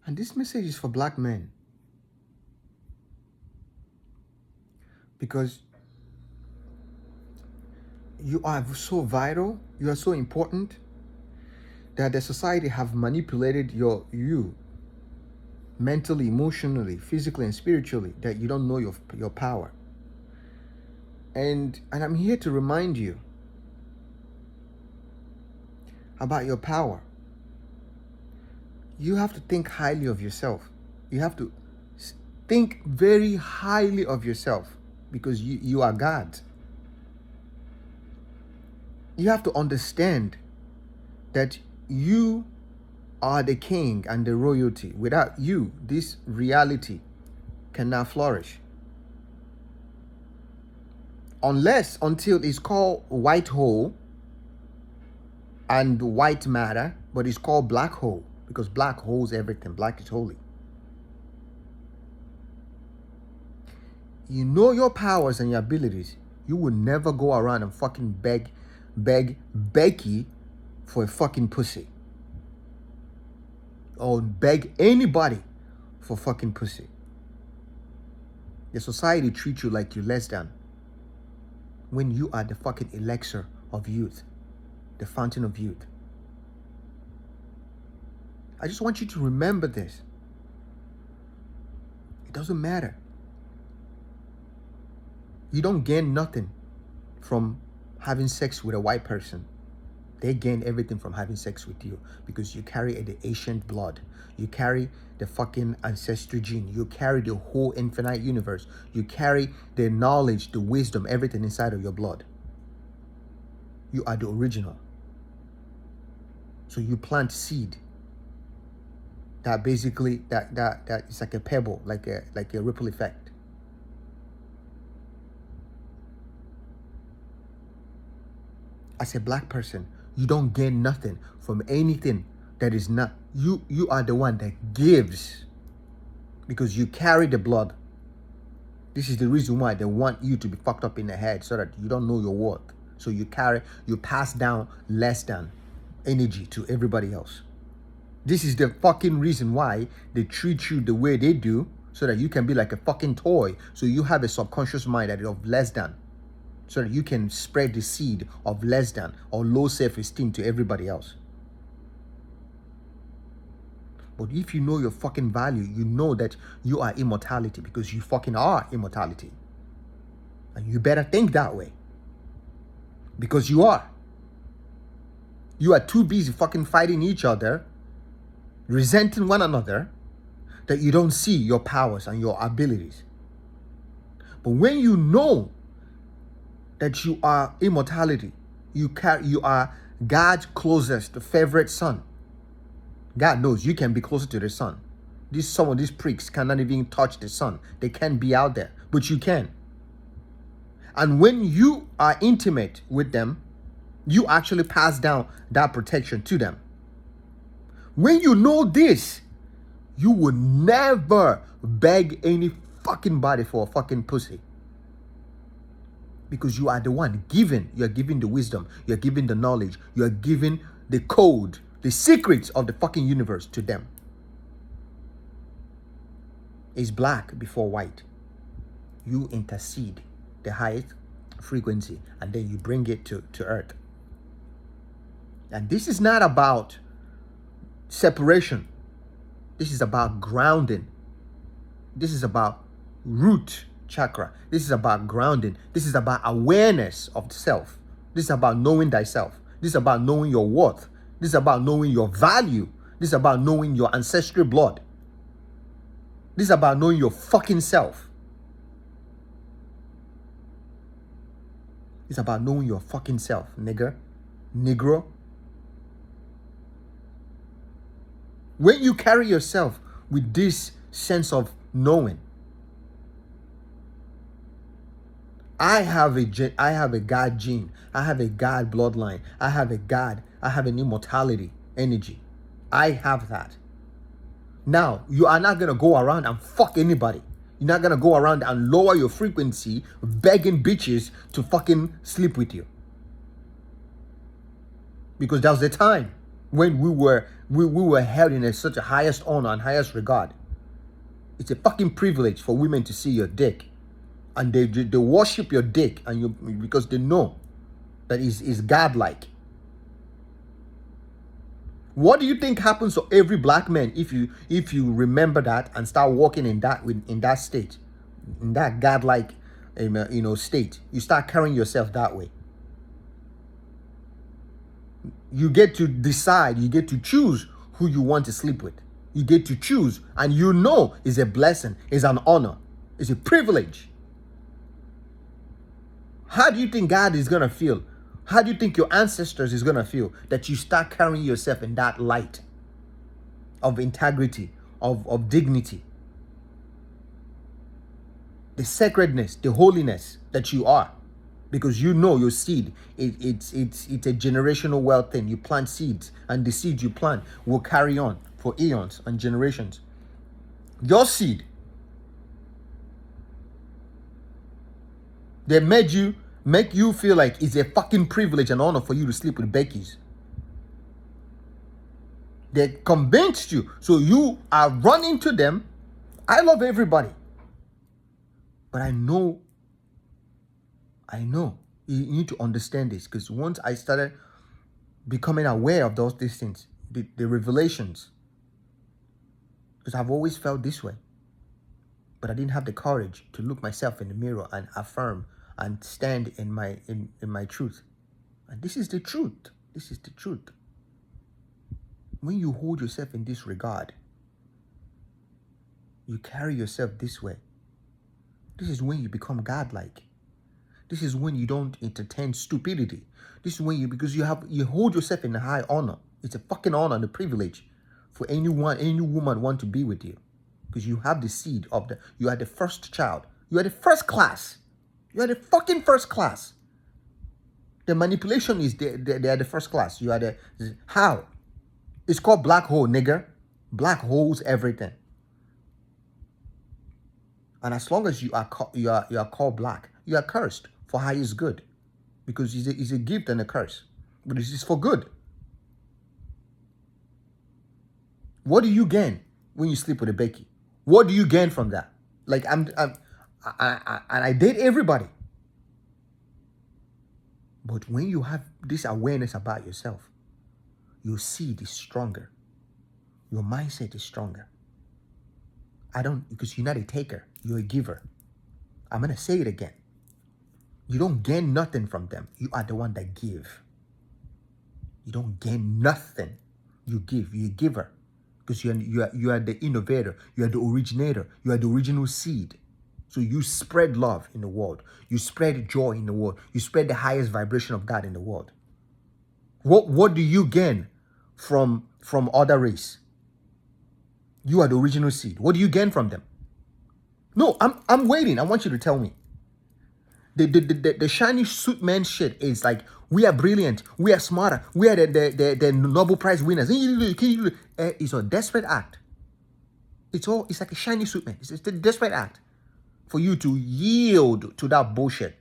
And this message is for black men. Because you are so vital, you are so important, that the society have manipulated you mentally, emotionally, physically, and spiritually, that you don't know your power. And I'm here to remind you about your power. You have to think highly of yourself. You have to think very highly of yourself, because you are God. You have to understand that you are the king and the royalty. Without you, this reality cannot flourish. Until it's called white hole and white matter, but it's called black hole, because black holds everything. Black is holy. You know your powers and your abilities. You will never go around and fucking beg Becky for a fucking pussy, or beg anybody for fucking pussy. The society treats you like you're less than, when you are the fucking elixir of youth, the fountain of youth. I just want you to remember this. It doesn't matter. You don't gain nothing from having sex with a white person. They gain everything from having sex with you, because you carry the ancient blood. You carry the fucking ancestry gene. You carry the whole infinite universe. You carry the knowledge, the wisdom, everything inside of your blood. You are the original. So you plant seed that basically that is like a pebble, like a ripple effect. As a black person, you don't gain nothing from anything that is not you. You are the one that gives, because you carry the blood. This is the reason why they want you to be fucked up in the head, so that you don't know your worth. So you pass down less than energy to everybody else. This is the fucking reason why they treat you the way they do, so that you can be like a fucking toy. So you have a subconscious mind that is of less than, so that you can spread the seed of less than or low self-esteem to everybody else. But if you know your fucking value, you know that you are immortality, because you fucking are immortality. And you better think that way, because you are. You are too busy fucking fighting each other, resenting one another, that you don't see your powers and your abilities. But when you know that you are immortality, you are God's closest, favorite son. God knows you can be closer to the sun. Some of these pricks cannot even touch the sun. They can't be out there, but you can. And when you are intimate with them, you actually pass down that protection to them. When you know this, you will never beg any fucking body for a fucking pussy. Because you are the one giving. You are giving the wisdom. You are giving the knowledge. You are giving the code, the secrets of the fucking universe to them. It's black before white. You intercede the highest frequency, and then you bring it to earth. And this is not about separation. This is about grounding. This is about root chakra. This is about grounding. This is about awareness of self. This is about knowing thyself. This is about knowing your worth. This is about knowing your value. This is about knowing your ancestral blood. This is about knowing your fucking self. It's about knowing your fucking self, nigger, negro. When you carry yourself with this sense of knowing, I have a God gene. I have a God bloodline. I have an immortality energy. I have that. Now, you are not going to go around and fuck anybody. You're not going to go around and lower your frequency begging bitches to fucking sleep with you. Because that was the time. when we were held in such a highest honor and highest regard. It's a fucking privilege for women to see your dick, and they worship your dick, and you, because they know that is godlike. What do you think happens to every black man if you remember that and start walking in that state, in that godlike state? You start carrying yourself that way. You get to decide, you get to choose who you want to sleep with. You get to choose, and you know it's a blessing, it's an honor, it's a privilege. How do you think God is gonna feel? How do you think your ancestors is gonna feel that you start carrying yourself in that light of integrity, of dignity, the sacredness, the holiness that you are? Because you know your seed, it's a generational wealth thing. You plant seeds, and the seeds you plant will carry on for eons and generations. Your seed, they make you feel like it's a fucking privilege and honor for you to sleep with Becky's. They convinced you, so you are running to them. I love everybody, but I know you need to understand this, because once I started becoming aware of these things, the revelations, because I've always felt this way, but I didn't have the courage to look myself in the mirror and affirm and stand in my truth. And this is the truth. This is the truth. When you hold yourself in this regard, you carry yourself this way, this is when you become godlike. This is when you don't entertain stupidity. This is when because you hold yourself in a high honor. It's a fucking honor and a privilege for any woman want to be with you, because you have the seed of you are the first child. You are the first class. You are the fucking first class. The manipulation is they are the first class. You are how? It's called black hole, nigger. Black holes everything. And as long as you are called black, you are cursed for highest good, because it's a gift and a curse, but it's for good. What do you gain when you sleep with a Becky? What do you gain from that? Like I date everybody, but when you have this awareness about yourself, your seed is stronger, your mindset is stronger. Because you're not a taker, you're a giver. I'm gonna say it again. You don't gain nothing from them. You are the one that give. You don't gain nothing. You give. You're a giver. Because you are the innovator. You are the originator. You are the original seed. So you spread love in the world. You spread joy in the world. You spread the highest vibration of God in the world. What do you gain from other race? You are the original seed. What do you gain from them? No, I'm waiting. I want you to tell me. The shiny suit man shit is like, we are brilliant, we are smarter, we are the Nobel Prize winners. It's a desperate act. It's like a shiny suit man. It's a desperate act for you to yield to that bullshit.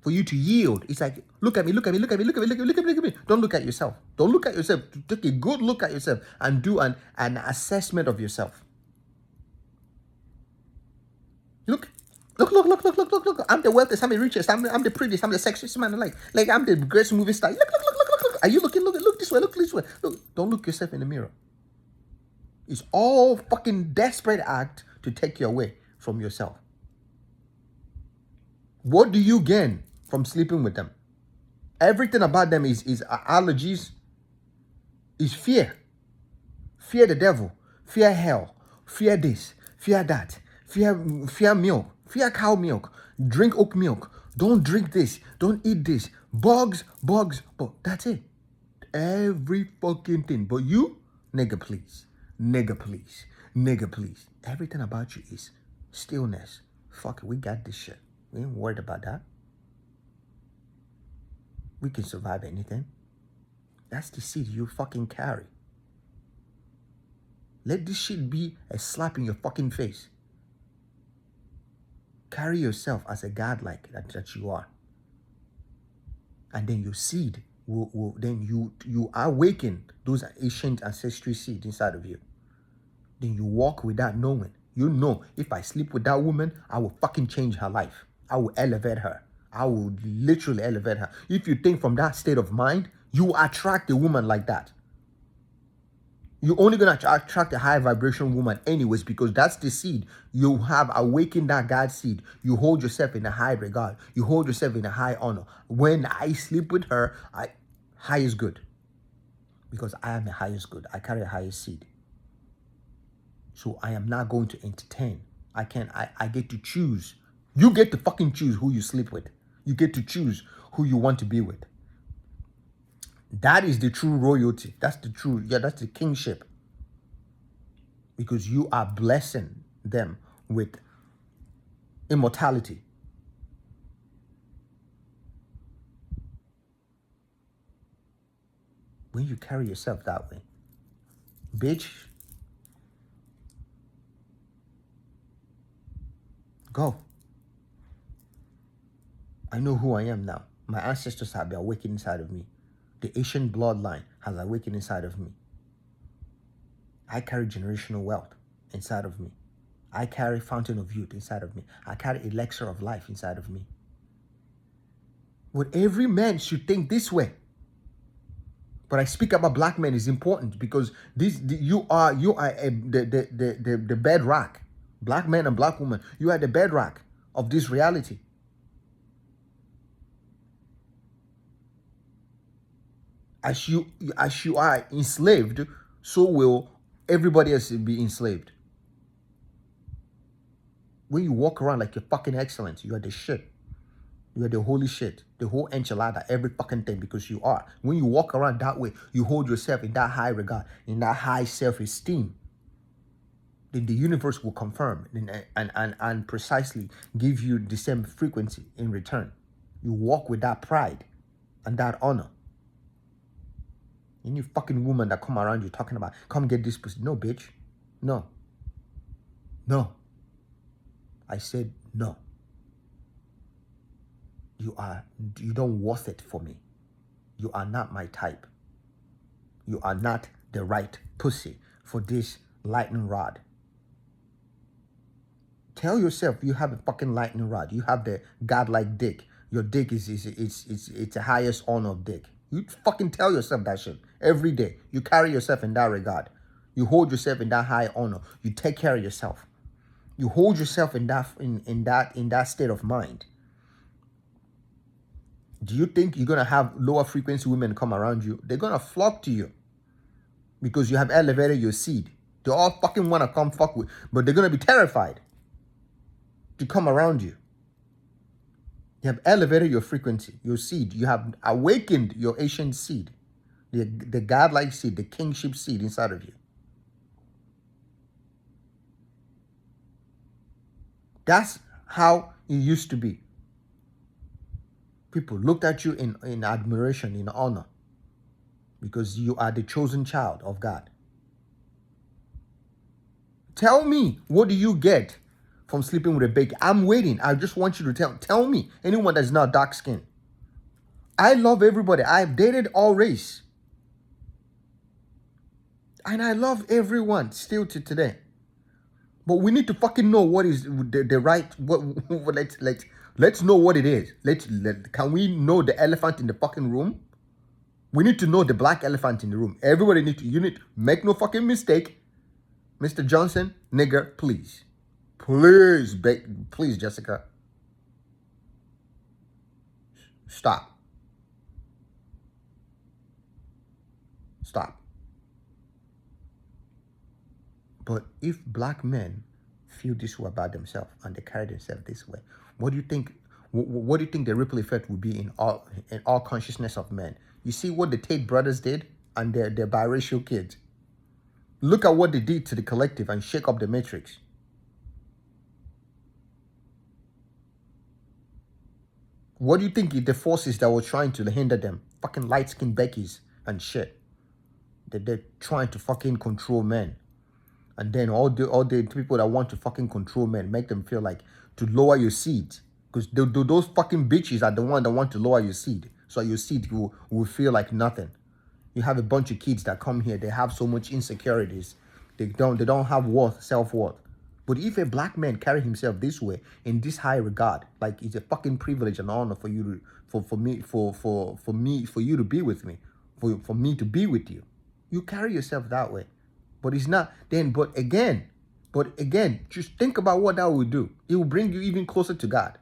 For you to yield. It's like, look at me. Don't look at yourself. Don't look at yourself. Take a good look at yourself and do an assessment of yourself. Look. I'm the wealthiest, I'm the richest, I'm the prettiest, I'm the sexiest man. Like I'm the greatest movie star. Look. Are you looking? Look this way, look this way. Look, don't look yourself in the mirror. It's all fucking desperate act to take you away from yourself. What do you gain from sleeping with them? Everything about them is allergies, is fear. Fear the devil, fear hell, fear this, fear that, fear milk. Fear cow milk. Drink oat milk. Don't drink this. Don't eat this. Bugs. But that's it. Every fucking thing. But you, nigga please. Everything about you is stillness. Fuck it, we got this shit. We ain't worried about that. We can survive anything. That's the seed you fucking carry. Let this shit be a slap in your fucking face. Carry yourself as a godlike that you are. And then your seed then you awaken those ancient ancestry seeds inside of you. Then you walk with that knowing. You know, if I sleep with that woman, I will fucking change her life. I will elevate her. I will literally elevate her. If you think from that state of mind, you attract a woman like that. You're only going to attract a high vibration woman anyways, because that's the seed. You have awakened that God seed. You hold yourself in a high regard. You hold yourself in a high honor. When I sleep with her, high is good. Because I am the highest good. I carry a highest seed. So I am not going to entertain. I get to choose. You get to fucking choose who you sleep with. You get to choose who you want to be with. That is the true royalty. That's the kingship. Because you are blessing them with immortality. When you carry yourself that way, bitch, go. I know who I am now. My ancestors have been awakened inside of me. The Asian bloodline has awakened inside of me. I carry generational wealth inside of me. I carry fountain of youth inside of me. I carry elixir of life inside of me. What every man should think this way. But I speak about black men is important because you are the bedrock. Black men and black women, you are the bedrock of this reality. As you are enslaved, so will everybody else be enslaved. When you walk around like you're fucking excellent, you are the shit. You are the holy shit, the whole enchilada, every fucking thing, because you are. When you walk around that way, you hold yourself in that high regard, in that high self-esteem. Then the universe will confirm and precisely give you the same frequency in return. You walk with that pride and that honor. Any fucking woman that come around you talking about, come get this pussy. No, bitch. No. No. I said no. You don't worth it for me. You are not my type. You are not the right pussy for this lightning rod. Tell yourself you have a fucking lightning rod. You have the godlike dick. Your dick is the highest honor of dick. You fucking tell yourself that shit every day. You carry yourself in that regard. You hold yourself in that high honor. You take care of yourself. You hold yourself in that state of mind. Do you think you're going to have lower frequency women come around you? They're going to flock to you because you have elevated your seed. They all fucking want to come fuck with, but they're going to be terrified to come around you. You have elevated your frequency, your seed. You have awakened your ancient seed, the godlike seed, the kingship seed inside of you. That's how it used to be. People looked at you in admiration, in honor, because you are the chosen child of God. Tell me, what do you get from sleeping with a baby? I'm waiting. I just want you to tell me. Anyone that's not dark skinned. I love everybody. I've dated all race. And I love everyone still to today. But we need to fucking know what is the right, let's know what it is. Can we know the elephant in the fucking room? We need to know the black elephant in the room. Everybody make no fucking mistake. Mr. Johnson, nigger, please. Please, Jessica. Stop. Stop. But if black men feel this way about themselves and they carry themselves this way, what do you think? What do you think the ripple effect will be in all consciousness of men? You see what the Tate brothers did and their biracial kids. Look at what they did to the collective and shake up the matrix. What do you think the forces that were trying to hinder them? Fucking light-skinned Beckies and shit. They're trying to fucking control men. And then all the people that want to fucking control men, make them feel like to lower your seed. Because those fucking bitches are the one that want to lower your seed. so your seed will feel like nothing. You have a bunch of kids that come here, they have so much insecurities. They don't have worth, self-worth. But if a black man carry himself this way, in this high regard, like it's a fucking privilege and honor for you to for you to be with me, for me to be with you. You carry yourself that way. But it's not then, but again, just think about what that will do. It will bring you even closer to God.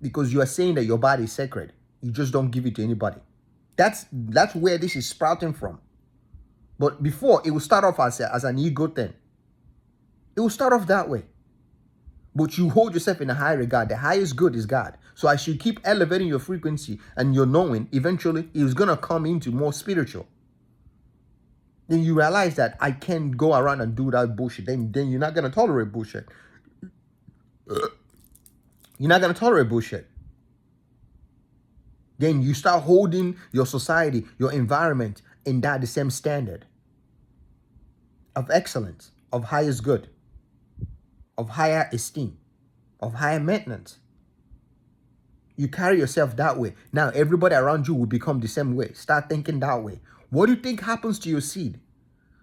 Because you are saying that your body is sacred. You just don't give it to anybody. That's where this is sprouting from. But before, it will start off as an ego thing. It will start off that way. But you hold yourself in a high regard. The highest good is God. So as you keep elevating your frequency and your knowing, eventually it's going to come into more spiritual. Then you realize that I can't go around and do that bullshit. Then you're not going to tolerate bullshit. You're not going to tolerate bullshit. Then you start holding your society, your environment in that the same standard of excellence, of highest good, of higher esteem, of higher maintenance. You carry yourself that way. Now everybody around you will become the same way. Start thinking that way. What do you think happens to your seed?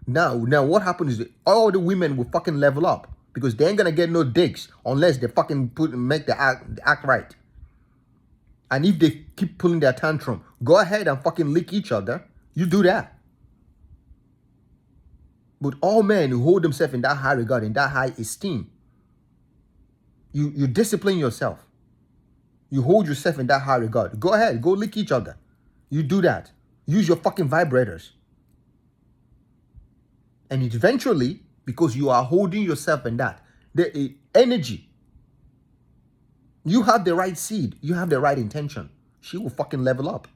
Now what happens is that all the women will fucking level up because they ain't gonna get no dicks unless they fucking make the act right. And if they keep pulling their tantrum, go ahead and fucking lick each other. You do that. But all men who hold themselves in that high regard, in that high esteem, you discipline yourself. You hold yourself in that high regard. Go ahead, go lick each other. You do that. Use your fucking vibrators. And eventually, because you are holding yourself in that, the energy, you have the right seed. You have the right intention. She will fucking level up.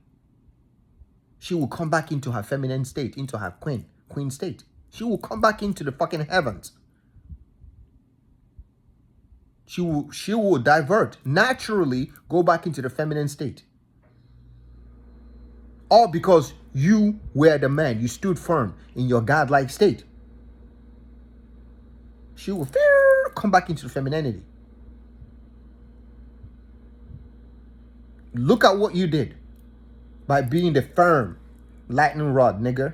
She will come back into her feminine state, into her queen state. She will come back into the fucking heavens. She will divert, naturally go back into the feminine state. All because you were the man. You stood firm in your godlike state. She will come back into femininity. Look at what you did by being the firm lightning rod, nigga.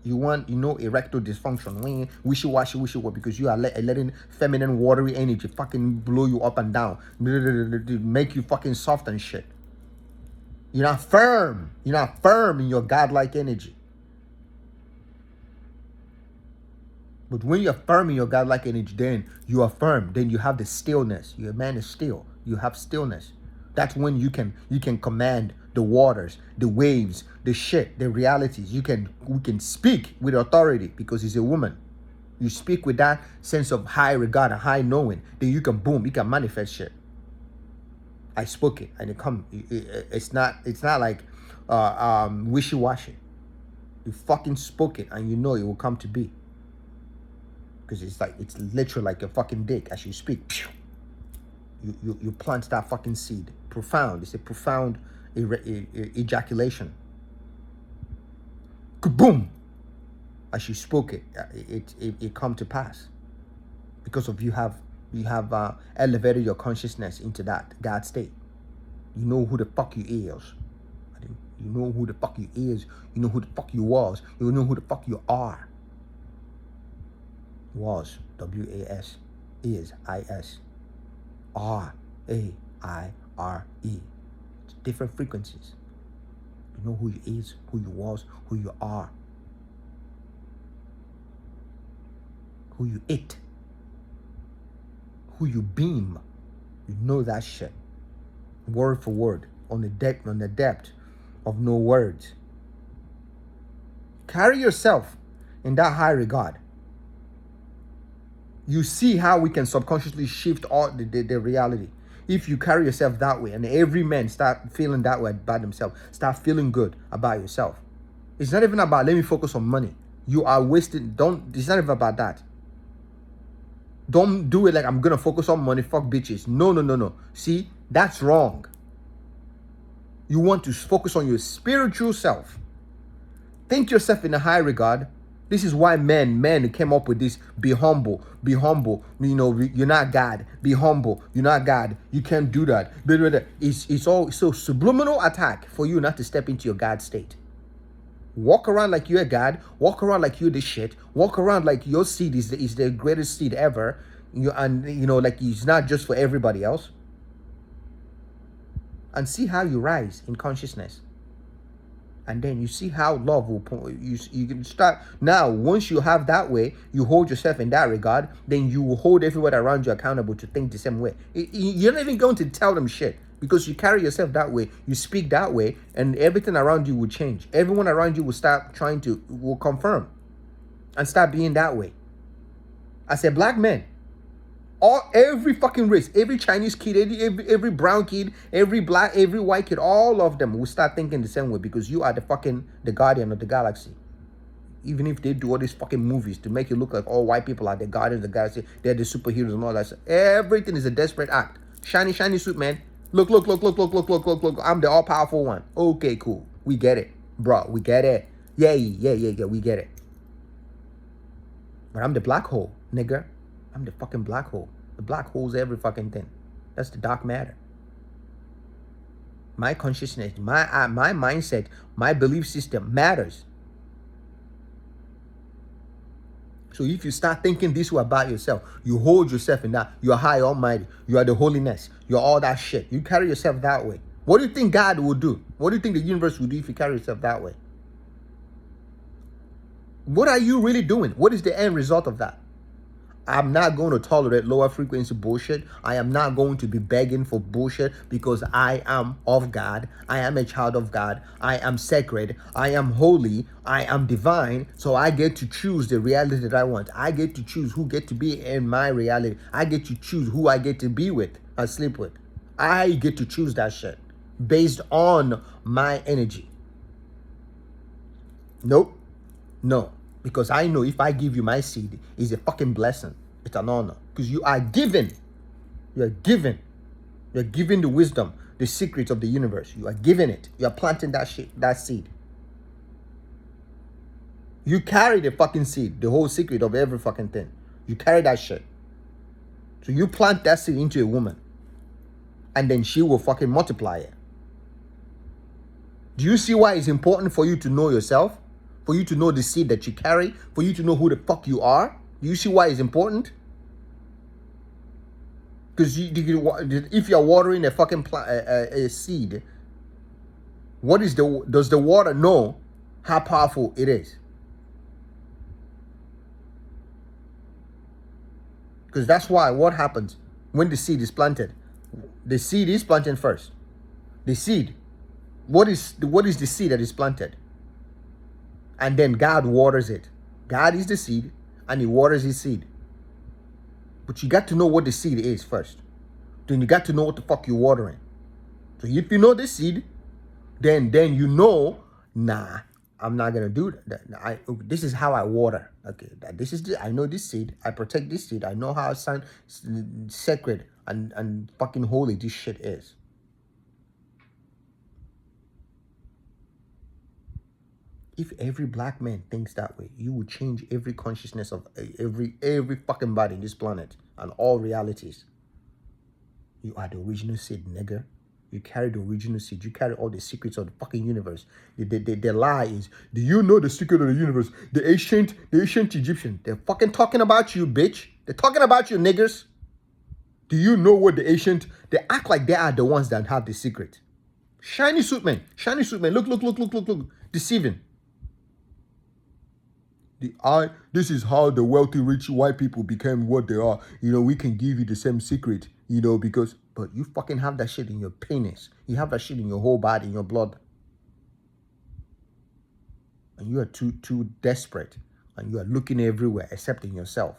You want, erectile dysfunction, wishy-washy, because you are letting feminine watery energy fucking blow you up and down, make you fucking soft and shit. You're not firm. You're not firm in your godlike energy. But when you're firm in your godlike energy, then you are firm. Then you have the stillness. Your man is still. You have stillness. That's when you can command the waters, the waves, the shit, the realities. We can speak with authority because he's a woman. You speak with that sense of high regard and high knowing. Then you can manifest shit. I spoke it and it's not like wishy-washy. You fucking spoke it and it will come to be. Because it's literally like a fucking dick as you speak. You plant that fucking seed. Profound. It's a profound ejaculation. Kaboom! As you spoke it, it come to pass. Because of you have elevated your consciousness into that God state. You know who the fuck you is. You know who the fuck you is. You know who the fuck you was. You know who the fuck you are. Was, W-A-S, is, I-S, R, A-I-R-E. It's different frequencies. You know who you is, who you was, who you are. Who you it. Who you beam. You know that shit. Word for word. On the depth of no words. Carry yourself in that high regard. You see how we can subconsciously shift all the reality. If you carry yourself that way and every man start feeling that way about themselves, start feeling good about yourself. It's not even about let me focus on money. You are wasting, it's not even about that. Don't do it like I'm going to focus on money, fuck bitches. No. See, that's wrong. You want to focus on your spiritual self. Think yourself in a high regard. This is why men came up with this: be humble, you know, you're not God, be humble, you're not God, you can't do that. It's all so subliminal attack for you not to step into your God state. Walk around like you're God, walk around like you're the shit, walk around like your seed is the greatest seed ever. And you know, like it's not just for everybody else. And see how you rise in consciousness. And then you see how love will you can start now. Once you have that way, you hold yourself in that regard, then you will hold everybody around you accountable to think the same way. You're not even going to tell them shit, because you carry yourself that way, you speak that way, and everything around you will change. Everyone around you will start will confirm and start being that way. As a black man, every fucking race, every Chinese kid, every brown kid, every black, every white kid, all of them will start thinking the same way, because you are the guardian of the galaxy. Even if they do all these fucking movies to make it look like all white people are the guardians of the galaxy, they're the superheroes and all that stuff. Everything is a desperate act. Shiny suit, man. Look. I'm the all-powerful one. Okay, cool. We get it, bro. We get it. Yeah. We get it. But I'm the black hole, nigga. I'm the fucking black hole. The black hole's every fucking thing. That's the dark matter. My consciousness, my mindset, my belief system matters. So if you start thinking this way about yourself, you hold yourself in that. You are high almighty. You are the holiness. You're all that shit. You carry yourself that way. What do you think God will do? What do you think the universe will do if you carry yourself that way? What are you really doing? What is the end result of that? I'm not going to tolerate lower frequency bullshit. I am not going to be begging for bullshit, because I am of God. I am a child of God. I am sacred. I am holy. I am divine. So I get to choose the reality that I want. I get to choose who get to be in my reality. I get to choose who I get to be with and sleep with. I get to choose that shit based on my energy. Nope. No. Because I know if I give you my seed, it's a fucking blessing. It's an honor. Because you are given. You are given. You are given the wisdom, the secrets of the universe. You are given it. You are planting that shit, that seed. You carry the fucking seed, the whole secret of every fucking thing. You carry that shit. So you plant that seed into a woman, and then she will fucking multiply it. Do you see why it's important for you to know yourself? For you to know the seed that you carry? For you to know who the fuck you are? Do you see why it's important? Because if you're watering a fucking a seed, does the water know how powerful it is? Because that's why what happens when the seed is planted. The seed is planted first. The seed. What is the seed that is planted? And then God waters it. God is the seed, and he waters his seed. But you got to know what the seed is first. Then you got to know what the fuck you're watering. So if you know the seed, then you know, nah, I'm not gonna do that. This is how I water. Okay, I know this seed. I protect this seed. I know how sacred and fucking holy this shit is. If every black man thinks that way, you will change every consciousness of every fucking body in this planet and all realities. You are the original seed, nigga. You carry the original seed. You carry all the secrets of the fucking universe. The lie is, do you know the secret of the universe? The ancient Egyptian. They're fucking talking about you, bitch. They're talking about you, niggers. Do you know what they act like they are the ones that have the secret. Shiny suit man. Look. Deceiving. This is how the wealthy, rich white people became what they are. You know, we can give you the same secret, you know, but you fucking have that shit in your penis. You have that shit in your whole body, in your blood. And you are too desperate. And you are looking everywhere except in yourself.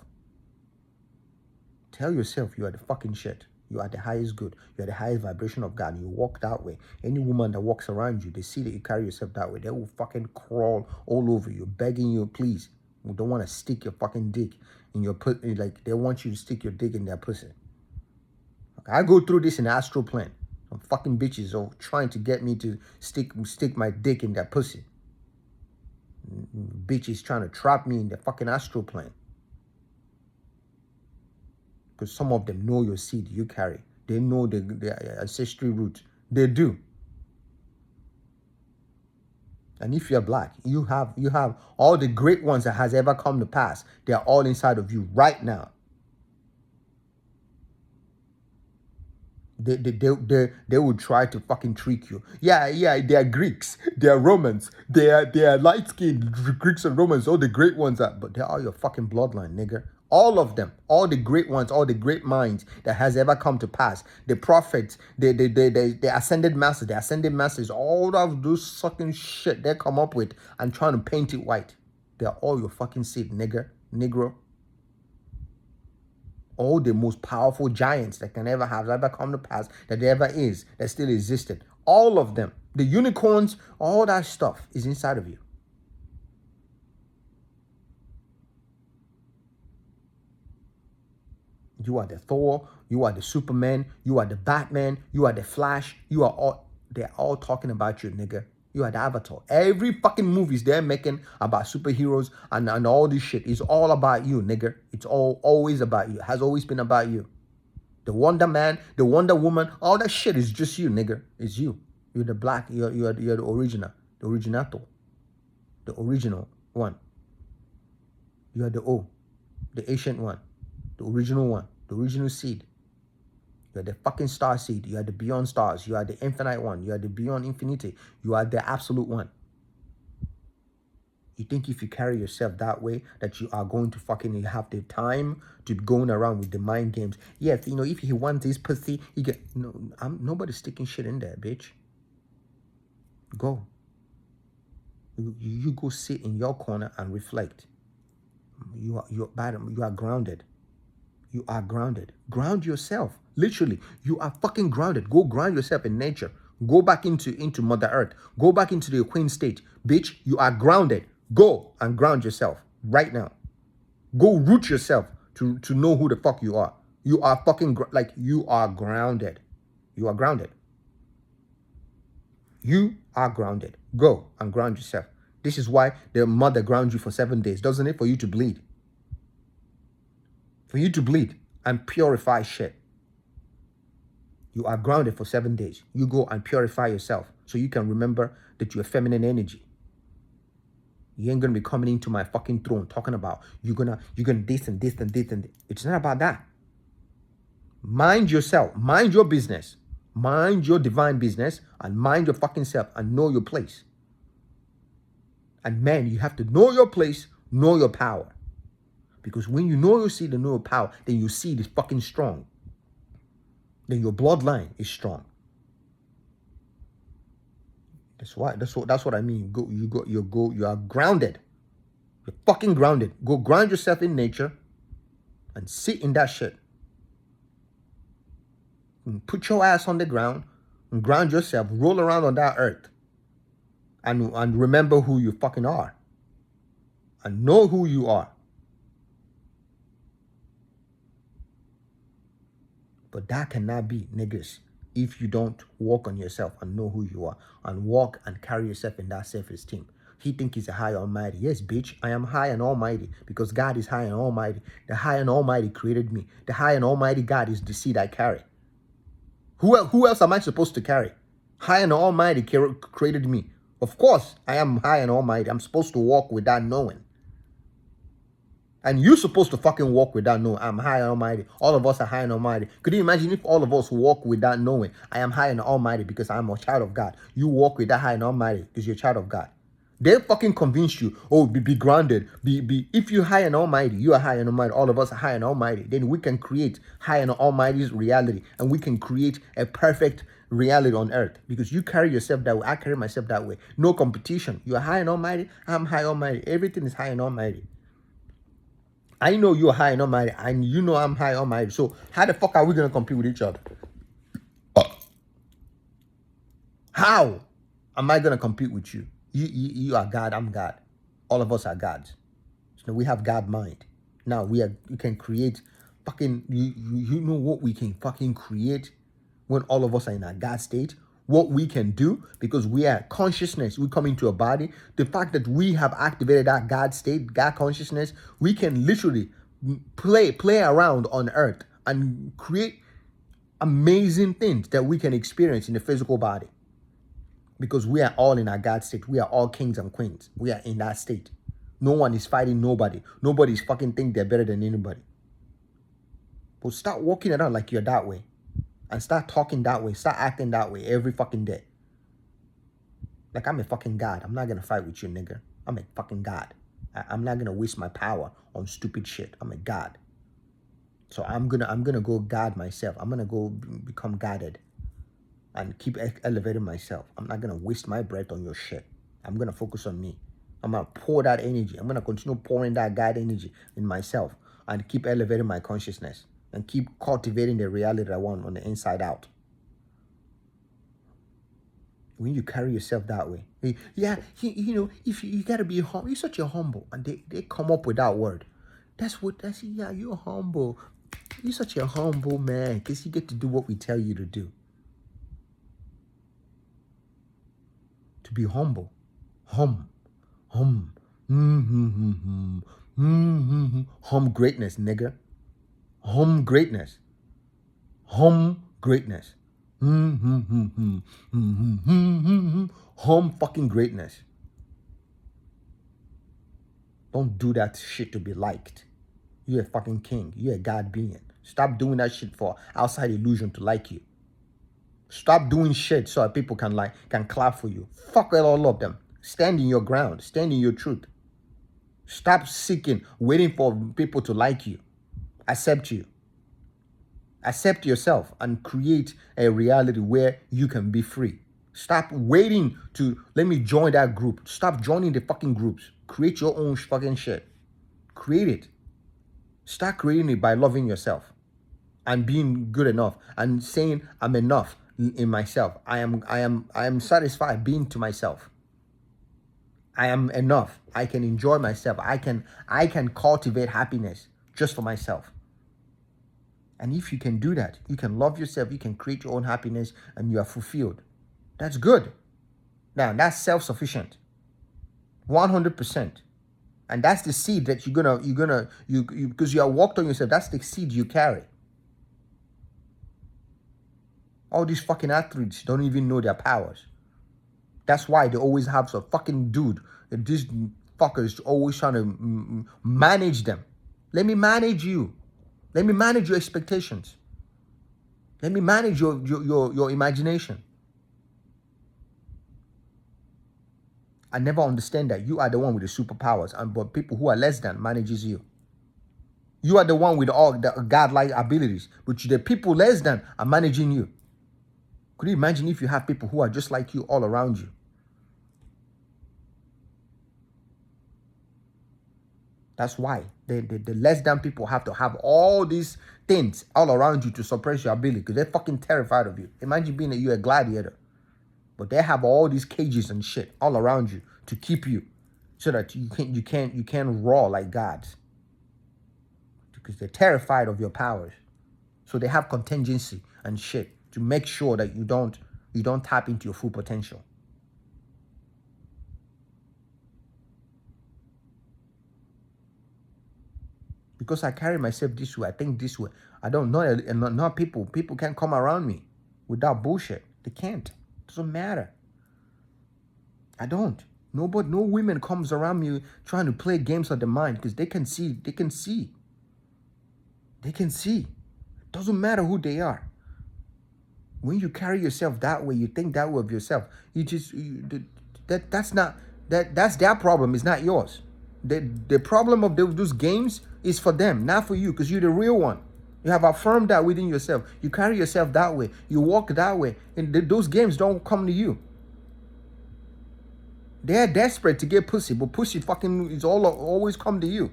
Tell yourself you are the fucking shit. You are the highest good. You are the highest vibration of God. You walk that way. Any woman that walks around you, they see that you carry yourself that way. They will fucking crawl all over you, begging you, please. We don't want to stick your fucking dick in your pussy. Like, they want you to stick your dick in their pussy. Okay, I go through this in the astral plane. Some fucking bitches are trying to get me to stick my dick in their pussy. Bitch is trying to trap me in the fucking astral plane. Because some of them know your seed you carry. They know the ancestry roots. They do. And if you're black, you have all the great ones that has ever come to pass. They are all inside of you right now. They would try to fucking trick you. Yeah, they are Greeks, they are Romans, they are light-skinned Greeks and Romans, all the great ones are, but they are your fucking bloodline, nigga. All of them, all the great ones, all the great minds that has ever come to pass. The prophets, the ascended masters, all of those fucking shit they come up with and trying to paint it white. They're all your fucking seed, nigga, negro. All the most powerful giants that can ever have ever come to pass, that there ever is, that still existed. All of them. The unicorns, all that stuff is inside of you. You are the Thor, you are the Superman, you are the Batman, you are the Flash, you are all, they're all talking about you, nigga. You are the Avatar. Every fucking movies they're making about superheroes and all this shit is all about you, nigga. It's all always about you. It has always been about you. The Wonder Man, the Wonder Woman, all that shit is just you, nigga. It's you. You're the black, you're the original, the originator, the original one. You are the O, the ancient one, the original seed. You are the fucking star seed. You are the beyond stars. You are the infinite one. You are the beyond infinity. You are the absolute one. You think if you carry yourself that way, that you are going to fucking have the time to be going around with the mind games? Yes, you know, if he wants his pussy, he get no. Nobody's sticking shit in there, bitch. Go. You go sit in your corner and reflect. You are grounded. You are grounded. Ground yourself. Literally, you are fucking grounded. Go ground yourself in nature. Go back into Mother Earth. Go back into the Queen state. Bitch, you are grounded. Go and ground yourself right now. Go root yourself to know who the fuck you are. You are fucking, you are grounded. You are grounded. You are grounded. Go and ground yourself. This is why the mother grounds you for 7 days, doesn't it? For you to bleed. For you to bleed and purify shit. You are grounded for 7 days. You go and purify yourself so you can remember that you're feminine energy. You ain't gonna be coming into my fucking throne talking about you're gonna this and this and this and this. It's not about that. Mind yourself. Mind your business. Mind your divine business and mind your fucking self and know your place. And man, you have to know your place, know your power. Because when you know your seed and know your power, then your seed is fucking strong. Then your bloodline is strong. That's what I mean. You are grounded. You're fucking grounded. Go ground yourself in nature and sit in that shit. And put your ass on the ground and ground yourself. Roll around on that earth. And remember who you fucking are. And know who you are. But that cannot be, niggas, if you don't work on yourself and know who you are and walk and carry yourself in that self-esteem. He think he's a high almighty. Yes, bitch, I am high and almighty because God is high and almighty. The high and almighty created me. The high and almighty God is the seed I carry. Who else am I supposed to carry? High and almighty created me. Of course, I am high and almighty. I'm supposed to walk with that knowing. And you're supposed to fucking walk with that knowing. I'm high and almighty. All of us are high and almighty. Could you imagine if all of us walk with that knowing? I am high and almighty because I'm a child of God. You walk with that high and almighty because you're a child of God. They fucking convince you, oh, be grounded. If you're high and almighty, you are high and almighty. All of us are high and almighty. Then we can create high and almighty's reality. And we can create a perfect reality on earth. Because you carry yourself that way. I carry myself that way. No competition. You are high and almighty. I'm high and almighty. Everything is high and almighty. I know you're high and almighty, and you know I'm high and almighty. So how the fuck are we gonna compete with each other? How am I gonna compete with you? You are God, I'm God. All of us are gods. So we have God mind. Now we can create fucking you know what we can fucking create when all of us are in a God state? what we can do, because we are consciousness, we come into a body. The fact that we have activated that God state, God consciousness, we can literally play around on earth and create amazing things that we can experience in the physical body, because we are all in our God state. We are all kings and queens. We are in that state. No one is fighting nobody. Nobody's fucking think they're better than anybody. But start walking around like you're that way, and start talking that way. Start acting that way every fucking day. Like, I'm a fucking god. I'm not gonna fight with you, nigga. I'm a fucking god. I'm not gonna waste my power on stupid shit. I'm a god. So I'm gonna go guard myself. I'm gonna go become guarded and keep elevating myself. I'm not gonna waste my breath on your shit. I'm gonna focus on me. I'm gonna pour that energy. I'm gonna continue pouring that God energy in myself and keep elevating my consciousness and keep cultivating the reality that I want on the inside out. When you carry yourself that way, yeah, you know, if you gotta be humble, you're such a humble, and they come up with that word. Yeah, you're humble. You're such a humble man, because you get to do what we tell you to do. To be humble. Hum greatness, nigga. Hum greatness. Hum greatness. Hum fucking greatness. Don't do that shit to be liked. You're a fucking king. You're a God being. Stop doing that shit for outside illusion to like you. Stop doing shit so that people can clap for you. Fuck all of them. Stand in your ground. Stand in your truth. Stop seeking, waiting for people to like you, accept you. Accept yourself and create a reality where you can be free. Stop waiting to, let me join that group. Stop joining the fucking groups. Create your own fucking shit. Create it. Start creating it by loving yourself and being good enough and saying, I'm enough in myself. I am satisfied being to myself. I am enough. I can enjoy myself. I can cultivate happiness just for myself. And if you can do that, you can love yourself, you can create your own happiness, and you are fulfilled. That's good. Now, that's self-sufficient. 100%. And that's the seed that because you are walked on yourself, that's the seed you carry. All these fucking athletes don't even know their powers. That's why they always have some fucking dude. These fuckers always trying to manage them. Let me manage you. Let me manage your expectations. Let me manage your imagination. I never understand that. You are the one with the superpowers, but people who are less than manages you. You are the one with all the godlike abilities, but the people less than are managing you. Could you imagine if you have people who are just like you all around you? That's why the less than people have to have all these things all around you to suppress your ability, because they're fucking terrified of you. Imagine being you're a gladiator, but they have all these cages and shit all around you to keep you, so that you can't roar like gods, because they're terrified of your powers. So they have contingency and shit to make sure that you don't tap into your full potential. Because I carry myself this way, I think this way. I don't know, not people. People can't come around me without bullshit. They can't. It doesn't matter. I don't. No women comes around me trying to play games of the mind, because they can see. They can see. It doesn't matter who they are. When you carry yourself that way, you think that way of yourself. That's their problem. It's not yours. The problem of those games is for them, not for you, because you're the real one. You have affirmed that within yourself. You carry yourself that way. You walk that way. And those games don't come to you. They're desperate to get pussy, but pussy fucking is always come to you.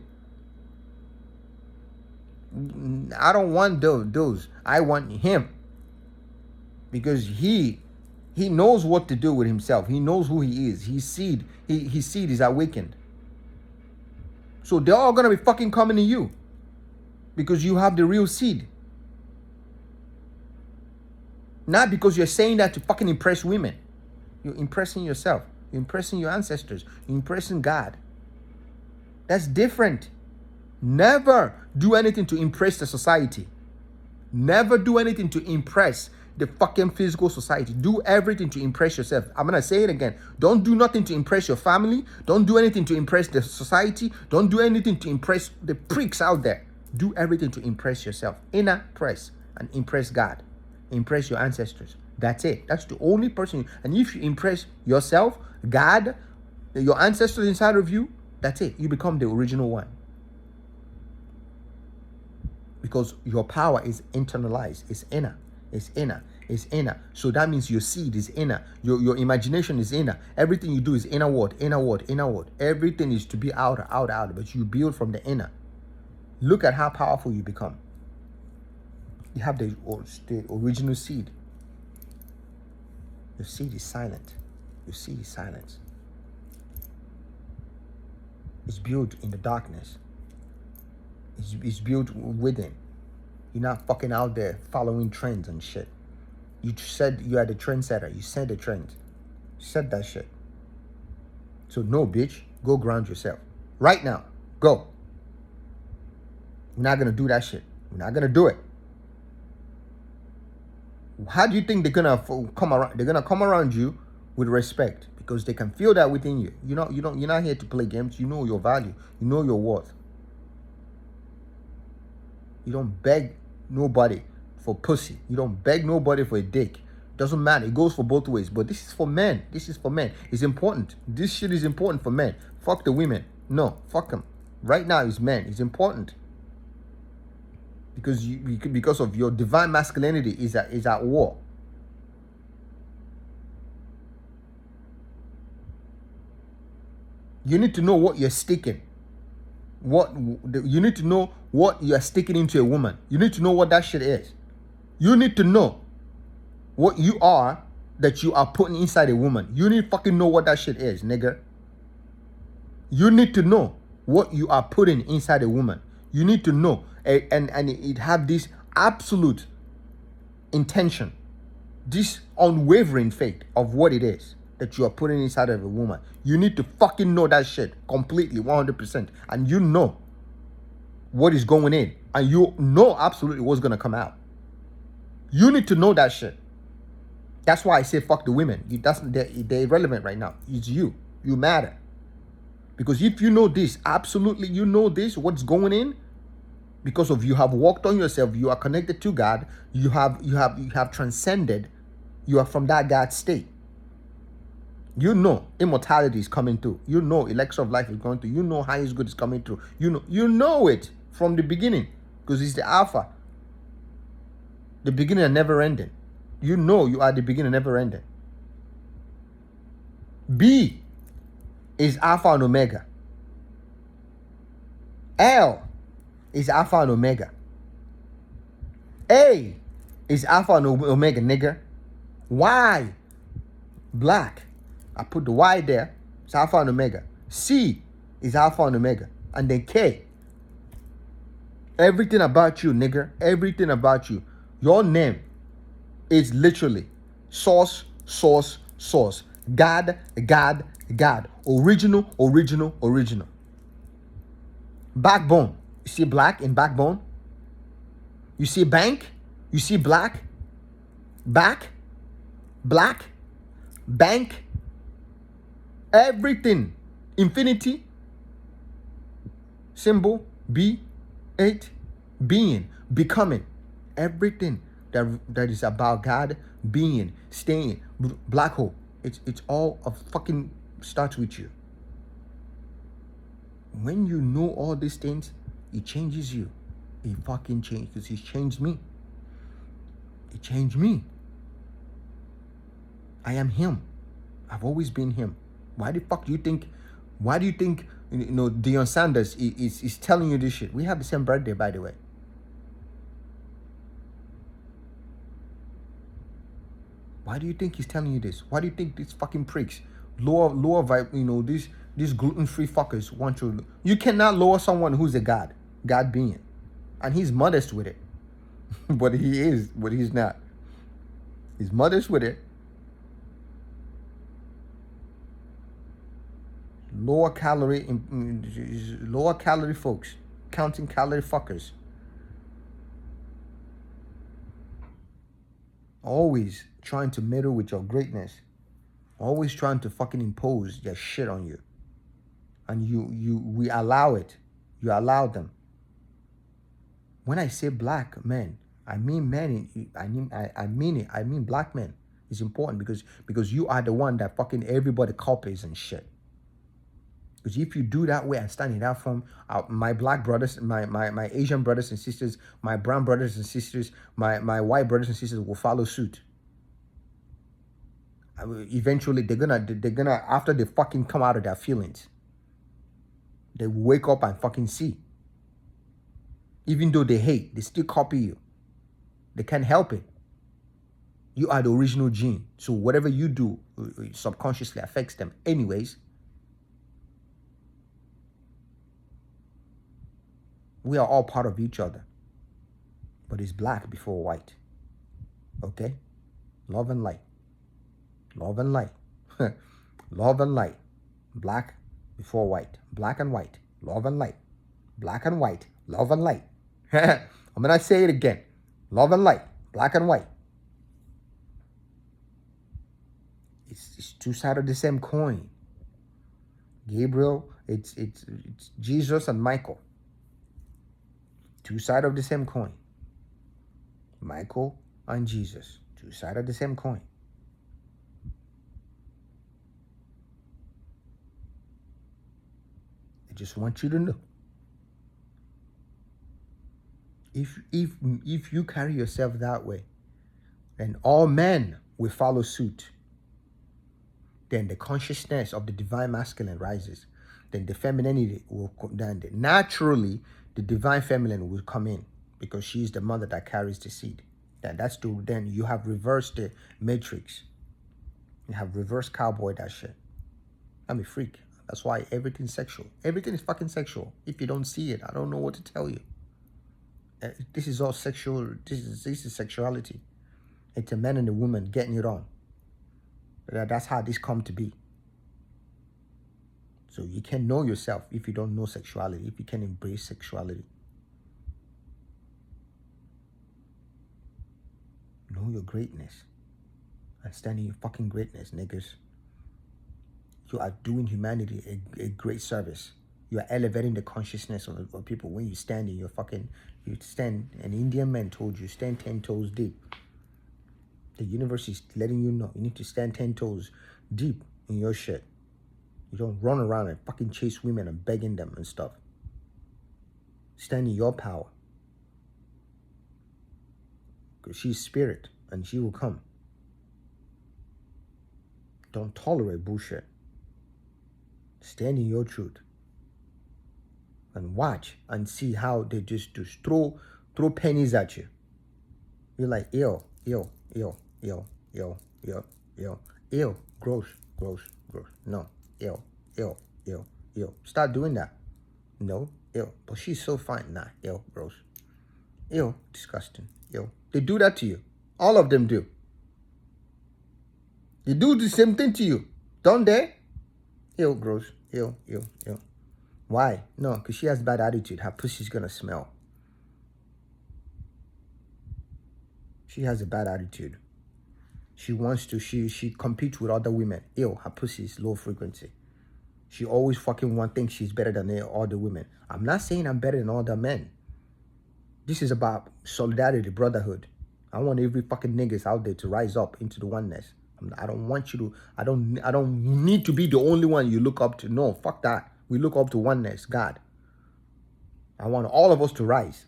I don't want those. I want him. Because he knows what to do with himself. He knows who he is. His seed is awakened. So they're all gonna be fucking coming to you, because you have the real seed. Not because you're saying that to fucking impress women. You're impressing yourself. You're impressing your ancestors. You're impressing God. That's different. Never do anything to impress the society. Never do anything to impress the fucking physical society. Do everything to impress yourself. I'm going to say it again. Don't do nothing to impress your family. Don't do anything to impress the society. Don't do anything to impress the pricks out there. Do everything to impress yourself. Inner press and impress God. Impress your ancestors. That's it. That's the only person. And if you impress yourself, God, your ancestors inside of you, that's it. You become the original one. Because your power is internalized. It's inner. It's inner. It's inner. So that means your seed is inner. Your imagination is inner. Everything you do is inward, inward, inward. Everything is to be outer, outer, outer. But you build from the inner. Look at how powerful you become. You have the original seed. Your seed is silent. Your seed is silent. It's built in the darkness. It's built within. You're not fucking out there following trends and shit. You said you are the trendsetter. You set the trend. You said that shit. So no, bitch. Go ground yourself. Right now. Go. We're not going to do that shit. We're not going to do it. How do you think they're going to come around? They're going to come around you with respect because they can feel that within you. You're not here to play games. You know your value. You know your worth. You don't beg nobody for pussy. You don't beg nobody for a dick. Doesn't matter. It goes for both ways. But this is for men. This is for men. It's important. This shit is important for men. Fuck the women. No, fuck them. Right now, it's men. It's important. Because of your divine masculinity is at war. You need to know what you're sticking. You need to know what you are sticking into a woman. You need to know what that shit is. You need to know what you are that you are putting inside a woman. You need to fucking know what that shit is, nigga. You need to know what you are putting inside a woman. You need to know and it have this absolute intention, this unwavering faith of what it is that you are putting inside of a woman. You need to fucking know that shit completely, 100%. And you know what is going in. And you know absolutely what's going to come out. You need to know that shit. That's why I say fuck the women. They're irrelevant right now. It's you. You matter. Because if you know this, absolutely you know this, what's going in, because of you have walked on yourself, you are connected to God, you have transcended, you are from that God state. You know immortality is coming through. You know elixir of life is going through. You know highest good is coming through. You know it from the beginning because it's the alpha. The beginning and never ending. You know you are the beginning and never ending. B is alpha and omega. L is alpha and omega. A is alpha and omega, nigga. Y, black. I put the Y there. It's alpha and omega. C is alpha and omega. And then K. Everything about you, nigga. Everything about you. Your name is literally source, source, source. God, God, God. Original, original, original. Backbone. You see black in backbone? You see bank? You see black? Back? Black? Bank? Everything. Infinity. Symbol. B. 8. Being. Becoming. Everything that is about God. Being. Staying. Black hole. It's all a fucking starts with you. When you know all these things, it changes you. It fucking changed, because it changed me. It changed me. I am him. I've always been him. Why do you think Deion Sanders is telling you this shit? We have the same birthday, by the way. Why do you think he's telling you this? Why do you think these fucking pricks, lower vibe, these gluten-free fuckers want you? You cannot lower someone who's a God being. And he's modest with it. But he is, but he's not. His mother's with it. Lower calorie folks. Counting calorie fuckers. Always trying to meddle with your greatness. Always trying to fucking impose their shit on you. And we allow it. You allow them. When I say black men, I mean men. I mean it. I mean black men. It's important because you are the one that fucking everybody copies and shit. Because if you do that way and stand in that form, my black brothers, my Asian brothers and sisters, my brown brothers and sisters, my white brothers and sisters will follow suit. Eventually, they're gonna after they fucking come out of their feelings, they wake up and fucking see. Even though they hate, they still copy you. They can't help it. You are the original gene. So whatever you do subconsciously affects them. Anyways, we are all part of each other. But it's black before white. Okay? Love and light. Love and light. Love and light. Black before white. Black and white. Love and light. Black and white. Love and light. I'm going to say it again. Love and light. Black and white. It's two sides of the same coin. Gabriel, it's Jesus and Michael. Two sides of the same coin. Michael and Jesus. Two sides of the same coin. I just want you to know. If you carry yourself that way, then all men will follow suit. Then the consciousness of the divine masculine rises. Then the femininity will come down. Naturally, the divine feminine will come in because she's the mother that carries the seed. Then you have reversed the matrix. You have reversed cowboy that shit. I'm a freak. That's why everything's sexual. Everything is fucking sexual. If you don't see it, I don't know what to tell you. This is all sexual. This is sexuality. It's a man and a woman getting it on. That's how this come to be. So you can know yourself if you don't know sexuality, if you can embrace sexuality. Know your greatness and stand in your fucking greatness, niggas. You are doing humanity a great service. You are elevating the consciousness of people when you stand in your fucking, an Indian man told you, stand 10 toes deep. The universe is letting you know you need to stand 10 toes deep in your shit. You don't run around and fucking chase women and begging them and stuff. Stand in your power. Because she's spirit and she will come. Don't tolerate bullshit. Stand in your truth. And watch and see how they just throw pennies at you. You're like, ew, gross. No, ew. Start doing that. No, ew. But she's so fine. Nah, ew, gross. Ew, disgusting. Ew. They do that to you. All of them do. They do the same thing to you. Don't they? Ew, gross. Ew. Why? No, because she has bad attitude. Her pussy's gonna smell. She has a bad attitude. She wants to, she competes with other women. Ew, her pussy is low frequency. She always fucking thinks she's better than all the women. I'm not saying I'm better than all the men. This is about solidarity, brotherhood. I want every fucking niggas out there to rise up into the oneness. I don't want you to, I don't need to be the only one you look up to. No, fuck that. We look up to oneness, God. I want all of us to rise.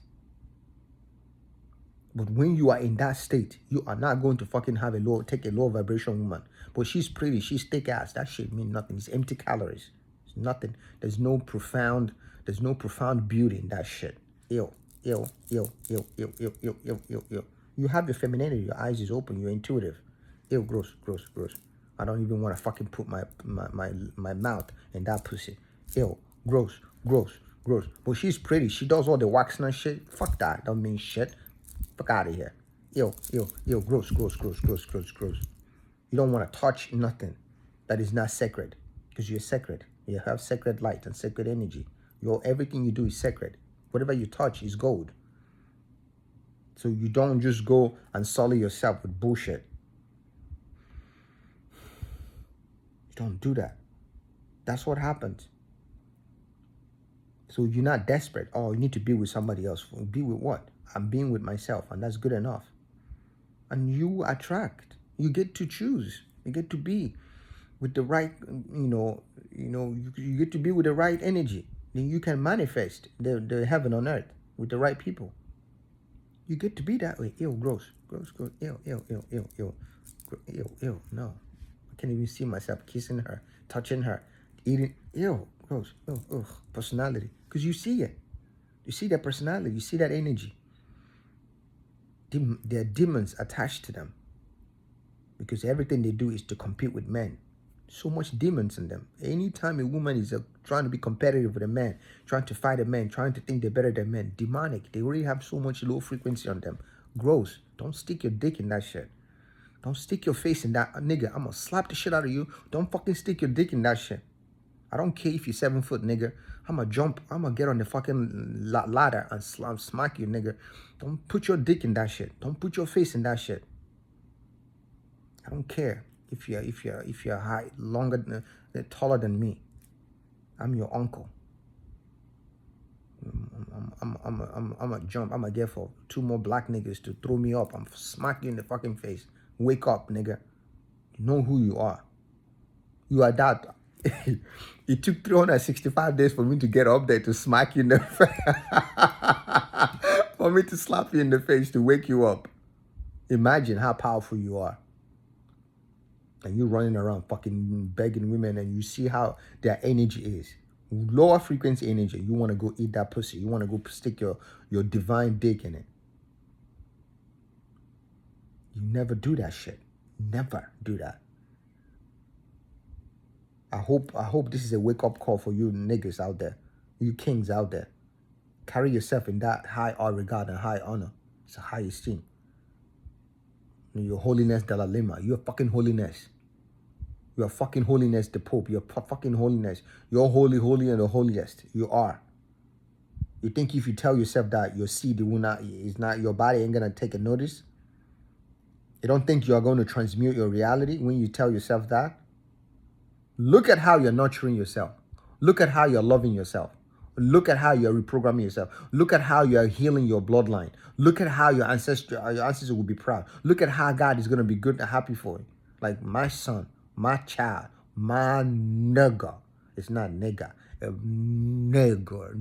But when you are in that state, you are not going to fucking take a low vibration woman. But she's pretty, she's thick ass. That shit mean nothing. It's empty calories. It's nothing. There's no profound beauty in that shit. Ew. You have your femininity, your eyes is open, you're intuitive. Ew, gross. I don't even want to fucking put my mouth in that pussy. Ew, gross. But she's pretty. She does all the waxing and shit. Fuck that. Don't mean shit. Fuck out of here. Gross, gross, gross, gross, gross, gross. You don't want to touch nothing that is not sacred, because you're sacred. You have sacred light and sacred energy. Everything you do is sacred. Whatever you touch is gold. So you don't just go and sully yourself with bullshit. You don't do that. That's what happens. So you're not desperate. Oh, you need to be with somebody else. Be with what? I'm being with myself, and that's good enough. And you attract. You get to choose. You get to be with the right, you get to be with the right energy. Then you can manifest the heaven on earth with the right people. You get to be that way. Ew, gross, gross, gross. Ew, ew, ew, ew, ew, ew, ew. No, I can't even see myself kissing her, touching her, eating. Ew, gross. Ew, ugh. Personality, because you see it. You see that personality. You see that energy. There are demons attached to them, because everything they do is to compete with men. So much demons in them. Anytime a woman is trying to be competitive with a man, trying to fight a man, trying to think they're better than men, demonic. They already have so much low frequency on them. Gross. Don't stick your dick in that shit. Don't stick your face in that. Nigga, I'm gonna slap the shit out of you. Don't fucking stick your dick in that shit. I don't care if you're 7 foot, nigga. I'm gonna jump. I'm gonna get on the fucking ladder and smack you, nigga. Don't put your dick in that shit. Don't put your face in that shit. I don't care if you're high, longer, taller than me. I'm your uncle. I'm a jump. I'm a get for 2 more black niggas to throw me up. I'm smack you in the fucking face. Wake up, nigga. You know who you are. You are that. It took 365 days for me to get up there to smack you in the face. For me to slap you in the face to wake you up. Imagine how powerful you are. And you running around fucking begging women, and you see how their energy is. Lower frequency energy. You want to go eat that pussy. You want to go stick your divine dick in it. You never do that shit. Never do that. I hope this is a wake-up call for you niggas out there. You kings out there. Carry yourself in that high regard and high honor. It's a high esteem. Your holiness Dalai Lama. You're fucking holiness. You're fucking holiness the Pope. You're fucking holiness. You're holy and the holiest. You are. You think if you tell yourself that your seed is not, your body ain't gonna take a notice? You don't think you are going to transmute your reality when you tell yourself that? Look at how you're nurturing yourself. Look at how you're loving yourself. Look at how you're reprogramming yourself. Look at how you're healing your bloodline. Look at how your ancestors will be proud. Look at how God is going to be good and happy for you. Like my son, my child, my nigga. It's not nigga. Nigga.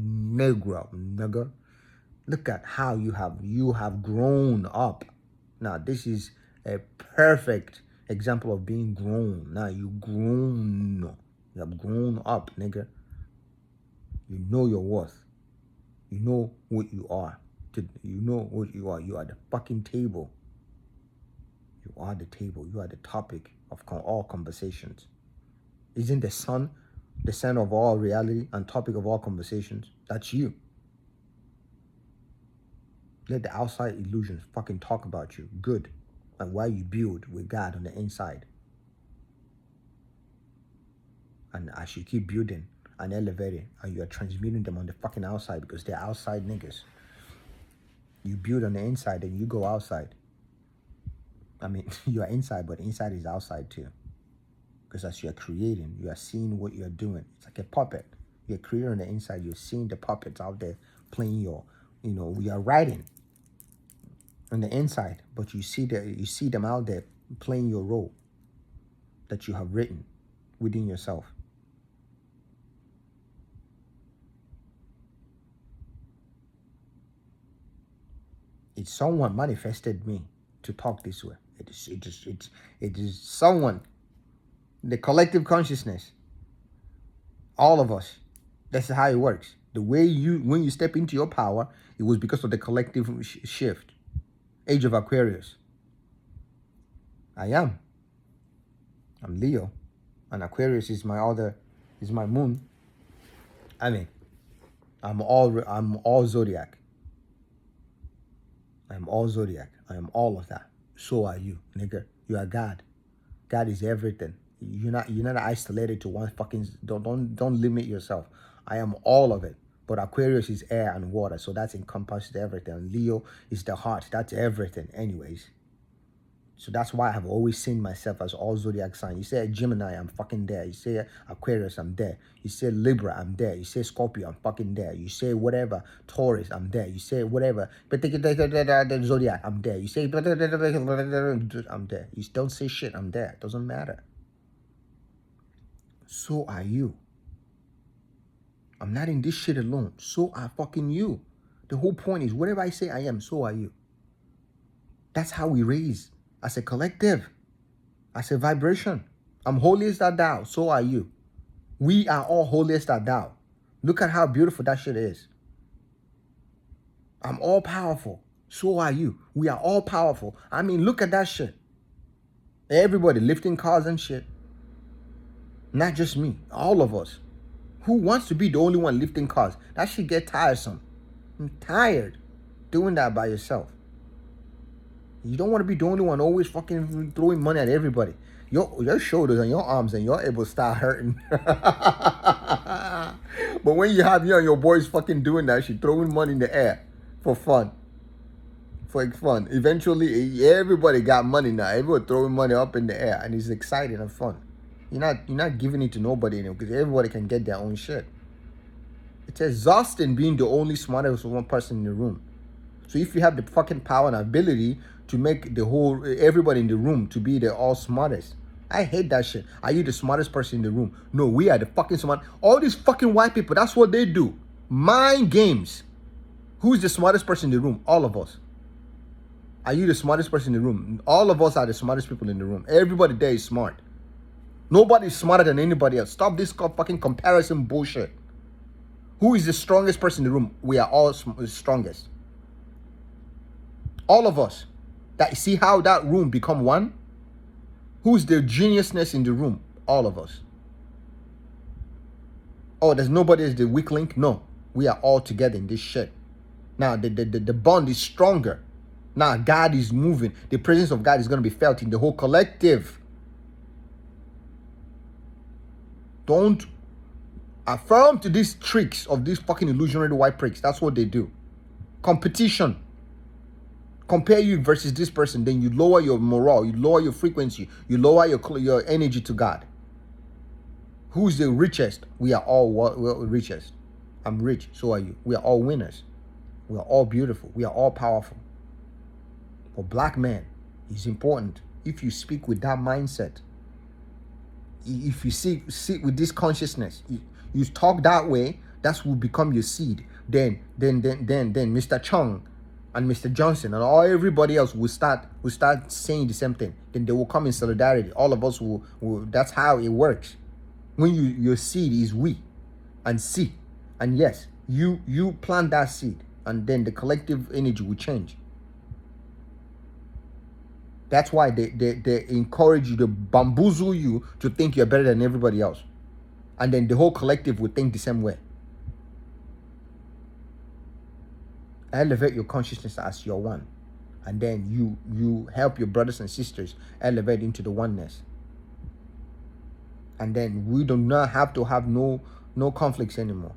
Look at how you have grown up. Now, this is a perfect example of being grown. Now, you have grown up, nigga. You know your worth. You know what you are. You know what you are. You are the fucking table. You are the table. You are the topic of all conversations. Isn't the sun the center of all reality and topic of all conversations? That's you. Let the outside illusions fucking talk about you. Good. And why you build with God on the inside. And as you keep building and elevating, and you are transmuting them on the fucking outside, because they're outside niggas. You build on the inside and you go outside. I mean, you are inside, but inside is outside too. Because as you're creating, you are seeing what you're doing. It's like a puppet. You're creating on the inside. You're seeing the puppets out there playing we are writing on the inside, but you see them out there playing your role that you have written within yourself. It's someone manifested me to talk this way. It is someone, the collective consciousness, all of us. That's how it works. The way when you step into your power, it was because of the collective shift. Age of Aquarius. I'm Leo, and Aquarius is my moon. I mean, I'm all zodiac. I am all zodiac. I am all of that. So are you, nigga. You are God. God is everything. You're not isolated to one fucking. Don't limit yourself. I am all of it. But Aquarius is air and water, so that's encompassed everything. Leo is the heart. That's everything. Anyways. So that's why I have always seen myself as all zodiac signs. You say Gemini, I'm fucking there. You say Aquarius, I'm there. You say Libra, I'm there. You say Scorpio, I'm fucking there. You say whatever, Taurus, I'm there. You say whatever, the zodiac, I'm there. You say I'm there. You don't say shit, I'm there. It doesn't matter. So are you. I'm not in this shit alone. So are fucking you. The whole point is whatever I say I am, so are you. That's how we raise. As a collective, as a vibration. I'm holiest at thou, so are you. We are all holiest at thou. Look at how beautiful that shit is. I'm all powerful, so are you. We are all powerful. I mean, look at that shit. Everybody lifting cars and shit. Not just me, all of us. Who wants to be the only one lifting cars? That shit get tiresome. I'm tired doing that by yourself. You don't want to be the only one always fucking throwing money at everybody. Your shoulders and your arms and your elbows start hurting. But when you have you and your boys fucking doing that shit, throwing money in the air for fun. For fun. Eventually, everybody got money now. Everybody throwing money up in the air and it's exciting and fun. You're not giving it to nobody anymore because everybody can get their own shit. It's exhausting being the only smartest one person in the room. So if you have the fucking power and ability to make everybody in the room to be the all smartest, I hate that shit. Are you the smartest person in the room? No, we are the fucking smart. All these fucking white people, that's what they do. Mind games. Who's the smartest person in the room? All of us. Are you the smartest person in the room? All of us are the smartest people in the room. Everybody there is smart. Nobody's smarter than anybody else. Stop this fucking comparison bullshit. Who is the strongest person in the room? We are all the strongest. All of us. See how that room become one? Who's the geniusness in the room? All of us. Oh, there's nobody as the weak link? No. We are all together in this shit. Now, the bond is stronger. Now, God is moving. The presence of God is going to be felt in the whole collective. Don't affirm to these tricks of these fucking illusionary white pricks. That's what they do. Competition. Compare you versus this person, then you lower your morale, you lower your frequency, you lower your energy to God. Who's the richest? We are all richest. I'm rich, so are you. We are all winners. We are all beautiful. We are all powerful. For black men, it's important. If you speak with that mindset, if you sit with this consciousness, you talk that way, that will become your seed. Then Mr. Chung and Mr. Johnson and everybody else will start saying the same thing. Then they will come in solidarity. All of us will that's how it works. When your seed is we and see. And yes, you plant that seed and then the collective energy will change. That's why they encourage you to bamboozle you to think you're better than everybody else. And then the whole collective will think the same way. Elevate your consciousness as your one. And then you help your brothers and sisters elevate into the oneness. And then we do not have to have no conflicts anymore.